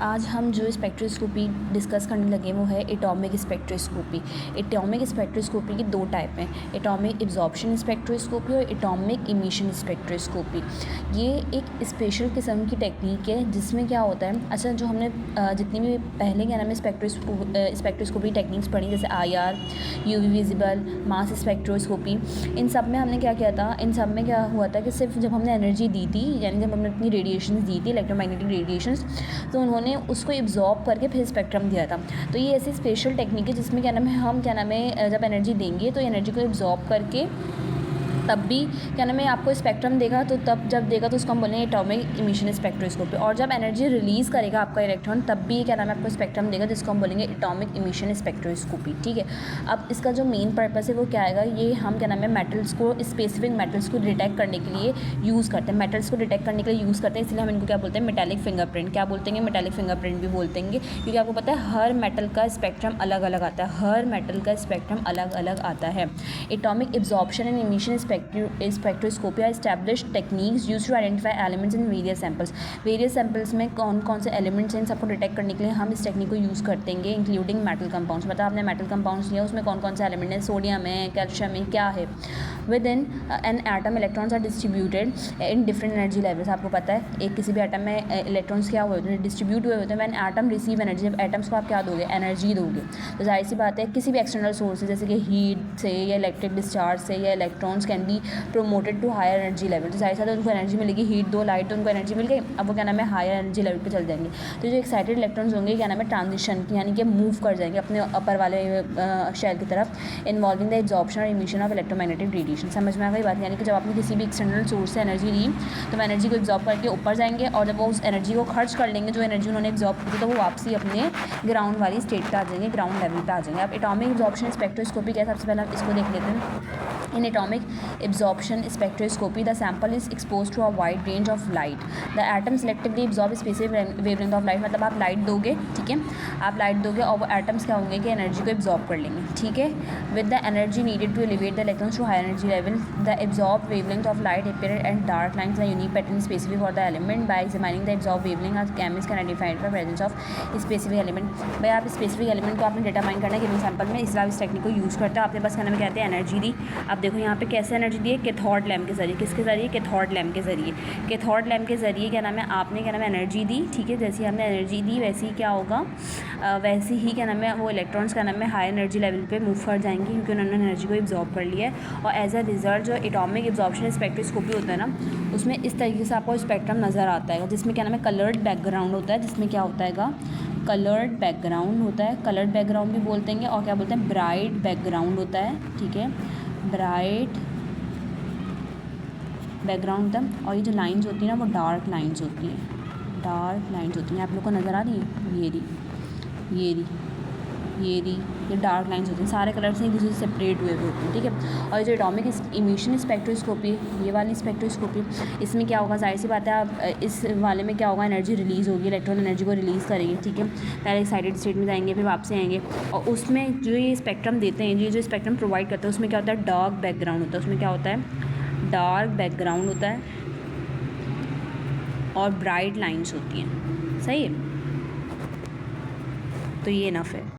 आज हम जो स्पेक्ट्रोस्कोपी डिस्कस करने लगे वो है एटॉमिक स्पेक्ट्रोस्कोपी। एटॉमिक स्पेक्ट्रोस्कोपी के दो टाइप हैं, एटॉमिक एब्जॉर्प्शन स्पेक्ट्रोस्कोपी और एटॉमिक इमिशन स्पेक्ट्रोस्कोपी। ये एक स्पेशल किस्म की टेक्निक है जिसमें क्या होता है, अच्छा जो हमने जितनी भी पहले क्या नाम है स्पेक्ट्रोस्कोपी टेक्निक्स पढ़ी, जैसे IR, UV visible, mass spectroscopy, इन सब में हमने क्या किया था, इन सब में क्या हुआ था कि सिर्फ जब हमने एनर्जी दी थी, यानी जब हमने अपनी रेडिएशंस दी थी, इलेक्ट्रोमैग्नेटिक रेडिएशंस, तो उन्होंने उसको एब्जॉर्ब करके फिर स्पेक्ट्रम दिया था। तो ये ऐसी स्पेशल टेक्निक है जिसमें क्या नाम है, हम क्या नाम है जब एनर्जी देंगे तो एनर्जी को एब्जॉर्ब करके तब भी क्या नाम है आपको स्पेक्ट्रम देगा, तो तब जब देगा तो उसको हम बोलेंगे एटॉमिक इमिशन स्पेक्ट्रोस्कोपी। और जब एनर्जी रिलीज़ करेगा आपका इलेक्ट्रॉन तब भी क्या नाम है आपको स्पेक्ट्रम देगा, जिसको हम बोलेंगे एटॉमिक इमिशन स्पेक्ट्रोस्कोपी। ठीक है, अब इसका जो मेन पर्पस है वो क्या आएगा, ये हम क्या नाम है मेटल्स को, स्पेसिफिक मेटल्स को डिटेक्ट करने के लिए यूज़ करते हैं। मेटल्स को डिटेक्ट करने के लिए यूज़ करते हैं, इसलिए हम इनको क्या बोलते हैं, मेटालिक फिंगरप्रिंट। क्या बोलते हैं, मेटालिक फिंगरप्रिंट भी बोलते हैं, क्योंकि आपको पता है हर मेटल का स्पेक्ट्रम अलग अलग आता है, हर मेटल का स्पेक्ट्रम अलग अलग आता है। Atomic absorption and emission spectroscopy are established techniques used to identify elements in various samples. Various samples में कौन कौन से एलिमेंट्स हैं, इन सबको डिटेक्ट करने के लिए हम इस टेक्निक को यूज़ करते हैं, इंक्लूडिंग मेटल कंपाउंड्स। मतलब आपने मेटल कंपाउंड्स लिया, उसमें कौन कौन से एलिमेंट हैं, सोडियम है, कैल्शियम है, क्या है। Within an atom electrons are distributed in different energy levels. आपको पता है एक किसी भी एटम में इलेक्ट्रॉन्स क्या हुए होते हैं, डिस्ट्रीब्यूट हुए होते हैं। व्हेन एटम रिसीव एनर्जी, जब एटम्स को आप क्या दोगे, एनर्जी दोगे, तो जाहिर सी बात है किसी भी एक्सटर्नल सोर्स से, जैसे कि हीट से या इलेक्ट्रिक डिस्चार्ज से, या electrons can be promoted to higher energy level. तो जाहिर सी बात है उनको एनर्जी मिलेगी, हीट दो, लाइट दो, उनको एनर्जी मिल गई, अब वो क्या नाम है हायर एनर्जी लेवल पे चल जाएंगे। तो जो एक्साइटेड इलेक्ट्रॉन्स होंगे क्या नाम है ट्रांजिशन, यानी कि मूव कर जाएंगे अपने अपर वाले शेल की तरफ, इन्वॉल्विंग द एब्जॉर्प्शन और इमिशन ऑफ इलेक्ट्रोमैग्नेटिक रेडिएशन। समझ में आ गई बात, यानी कि जब आपने किसी भी एक्सटर्नल सोर्स से एनर्जी ली तो वो एनर्जी को एब्जॉर्ब करके ऊपर जाएंगे, और जब वो उस एनर्जी को खर्च कर लेंगे, जो एनर्जी उन्होंने एब्जॉर्ब की थी, तो वो वापसी अपने ग्राउंड वाली स्टेट पे आ जाएंगे, ग्राउंड लेवल पे आ जाएंगे। अब एटॉमिक एब्जॉर्प्शन स्पेक्ट्रोस्कोपी क्या है, सबसे पहले हम इसको देख लेते हैं। In atomic absorption spectroscopy, the sample is exposed to a wide range of light. The atom selectively absorb specific wavelength of light. मतलब आप लाइट दोगे, ठीक है, आप लाइट दोगे और वो एटम्स क्या होंगे कि एनर्जी को एब्जॉर्ब कर लेंगे, ठीक है। With the energy needed to elevate the electrons to higher energy level, the absorb wavelength of light appeared at dark lines, a unique pattern specific for the element. By examining the absorbed wavelength, a chemist can identify the presence of specific element. भाई आप specific element को आपने determine करना है given sample में, इसलिए आप इस टेक्निक को यूज़ करते हो। आपके पास क्या नाम है, कहते हैं एनर्जी दी। अब देखो यहाँ पे कैसे एनर्जी दी है, कैथोड लैम्प के जरिए। किसके जरिए, कैथोड लैम्प के जरिए। कैथोड लैम्प के जरिए क्या नाम है आपने क्या नाम है एनर्जी दी, ठीक है। जैसे हमने एनर्जी दी वैसे ही क्या होगा, वैसे ही क्या नाम है वो इलेक्ट्रॉन्स का नाम है हाई एनर्जी लेवल पे मूव कर जाएंगे, क्योंकि उन्होंने एनर्जी को एब्जॉर्ब कर लिया है। और एज अ रिजल्ट जो एटॉमिक एब्जॉर्प्शन स्पेक्ट्रोस्कोपी होता है ना, उसमें इस तरीके से आपको स्पेक्ट्रम नज़र आता है, जिसमें क्या नाम है कलर्ड बैकग्राउंड होता है, जिसमें क्या होता है कलर्ड बैकग्राउंड होता है। कलर्ड बैकग्राउंड भी बोलते हैं, और क्या बोलते हैं ब्राइट बैकग्राउंड होता है, ठीक है, ब्राइट बैकग्राउंड होता है। और ये जो लाइंस होती हैं ना वो डार्क लाइंस होती हैं, डार्क लाइंस होती हैं। आप लोग को नज़र आ रही है, ये डार्क लाइंस होती हैं, सारे कलर से एक दूसरे से सेपरेट हुए होते हैं, ठीक है। और जो एटॉमिक इमिशन स्पेक्ट्रोस्कोपी, ये वाली स्पेक्ट्रोस्कोपी, इसमें क्या होगा, जाहिर सी बात है आप इस वाले में क्या होगा, एनर्जी रिलीज़ होगी, इलेक्ट्रॉन एनर्जी को रिलीज़ करेंगे, ठीक है। पहले एक्साइटेड स्टेट में जाएंगे, फिर वापसी आएंगे, और उसमें जो ये स्पेक्ट्रम देते हैं, ये जो स्पेक्ट्रम प्रोवाइड करते हैं, उसमें क्या होता है डार्क बैकग्राउंड होता है, उसमें क्या होता है डार्क बैकग्राउंड होता है और ब्राइट लाइंस होती हैं, सही है। तो ये इनफ है।